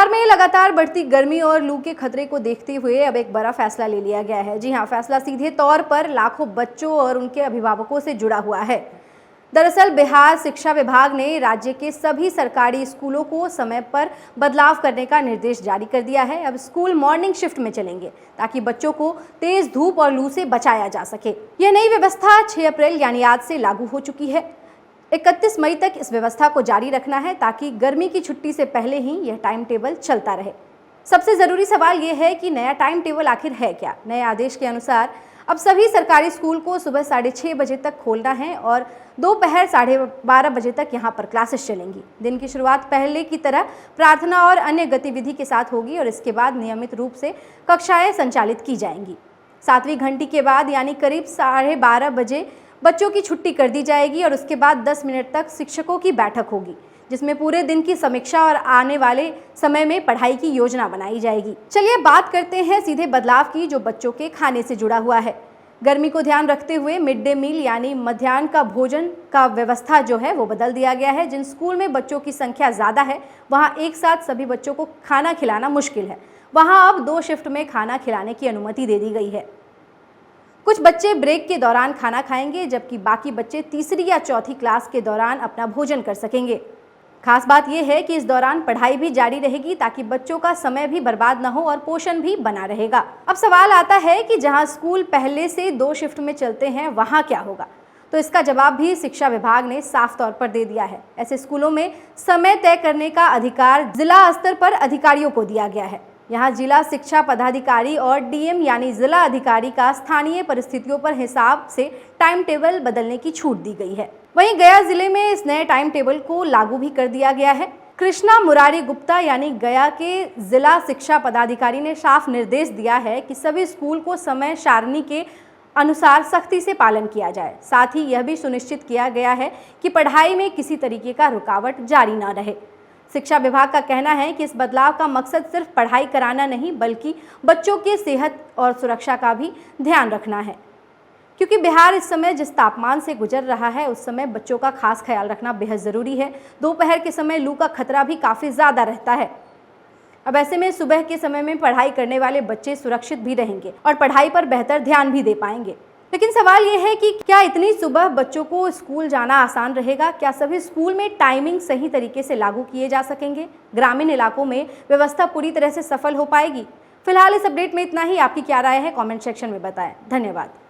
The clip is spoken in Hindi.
बिहार में लगातार बढ़ती गर्मी और लू के खतरे को देखते हुए अब एक बड़ा फैसला ले लिया गया है। जी हां, फैसला सीधे तौर पर लाखों बच्चों और उनके अभिभावकों से जुड़ा हुआ है। दरअसल बिहार शिक्षा विभाग ने राज्य के सभी सरकारी स्कूलों को समय पर बदलाव करने का निर्देश जारी कर दिया है। अब स्कूल मॉर्निंग शिफ्ट में चलेंगे ताकि बच्चों को तेज धूप और लू से बचाया जा सके। यह नई व्यवस्था 6 अप्रैल यानी आज से लागू हो चुकी है। 31 मई तक इस व्यवस्था को जारी रखना है ताकि गर्मी की छुट्टी से पहले ही यह टाइम टेबल चलता रहे। सबसे ज़रूरी सवाल यह है कि नया टाइम टेबल आखिर है क्या। नए आदेश के अनुसार अब सभी सरकारी स्कूल को सुबह 6:30 बजे तक खोलना है और दोपहर 12:30 बजे तक यहाँ पर क्लासेस चलेंगी। दिन की शुरुआत पहले की तरह प्रार्थना और अन्य गतिविधि के साथ होगी और इसके बाद नियमित रूप से कक्षाएं संचालित की जाएंगी। 7वीं घंटी के बाद यानी करीब 12:30 बजे बच्चों की छुट्टी कर दी जाएगी और उसके बाद 10 मिनट तक शिक्षकों की बैठक होगी, जिसमें पूरे दिन की समीक्षा और आने वाले समय में पढ़ाई की योजना बनाई जाएगी। चलिए बात करते हैं सीधे बदलाव की, जो बच्चों के खाने से जुड़ा हुआ है। गर्मी को ध्यान रखते हुए मिड डे मील यानी मध्याह्न का भोजन का व्यवस्था जो है वो बदल दिया गया है। जिन स्कूल में बच्चों की संख्या ज़्यादा है वहाँ एक साथ सभी बच्चों को खाना खिलाना मुश्किल है। वहाँ अब 2 शिफ्ट में खाना खिलाने की अनुमति दे दी गई है। कुछ बच्चे ब्रेक के दौरान खाना खाएंगे, जबकि बाकी बच्चे तीसरी या चौथी क्लास के दौरान अपना भोजन कर सकेंगे। खास बात यह है कि इस दौरान पढ़ाई भी जारी रहेगी ताकि बच्चों का समय भी बर्बाद न हो और पोषण भी बना रहेगा। अब सवाल आता है कि जहां स्कूल पहले से 2 शिफ्ट में चलते हैं वहां क्या होगा, तो इसका जवाब भी शिक्षा विभाग ने साफ तौर पर दे दिया है। ऐसे स्कूलों में समय तय करने का अधिकार जिला स्तर पर अधिकारियों को दिया गया है। यहाँ जिला शिक्षा पदाधिकारी और डीएम यानी जिला अधिकारी का स्थानीय परिस्थितियों पर हिसाब से टाइम टेबल बदलने की छूट दी गई है। वहीं गया जिले में इस नए टाइम टेबल को लागू भी कर दिया गया है। कृष्णा मुरारी गुप्ता यानी गया के जिला शिक्षा पदाधिकारी ने साफ निर्देश दिया है कि सभी स्कूल को समय सारणी के अनुसार सख्ती से पालन किया जाए। साथ ही यह भी सुनिश्चित किया गया है कि पढ़ाई में किसी तरीके का रुकावट जारी न रहे। शिक्षा विभाग का कहना है कि इस बदलाव का मकसद सिर्फ पढ़ाई कराना नहीं बल्कि बच्चों की सेहत और सुरक्षा का भी ध्यान रखना है, क्योंकि बिहार इस समय जिस तापमान से गुजर रहा है उस समय बच्चों का खास ख्याल रखना बेहद ज़रूरी है। दोपहर के समय लू का खतरा भी काफ़ी ज़्यादा रहता है। अब ऐसे में सुबह के समय में पढ़ाई करने वाले बच्चे सुरक्षित भी रहेंगे और पढ़ाई पर बेहतर ध्यान भी दे पाएंगे। लेकिन सवाल यह है कि क्या इतनी सुबह बच्चों को स्कूल जाना आसान रहेगा? क्या सभी स्कूल में टाइमिंग सही तरीके से लागू किए जा सकेंगे? ग्रामीण इलाकों में व्यवस्था पूरी तरह से सफल हो पाएगी? फिलहाल इस अपडेट में इतना ही। आपकी क्या राय है कमेंट सेक्शन में बताएं। धन्यवाद।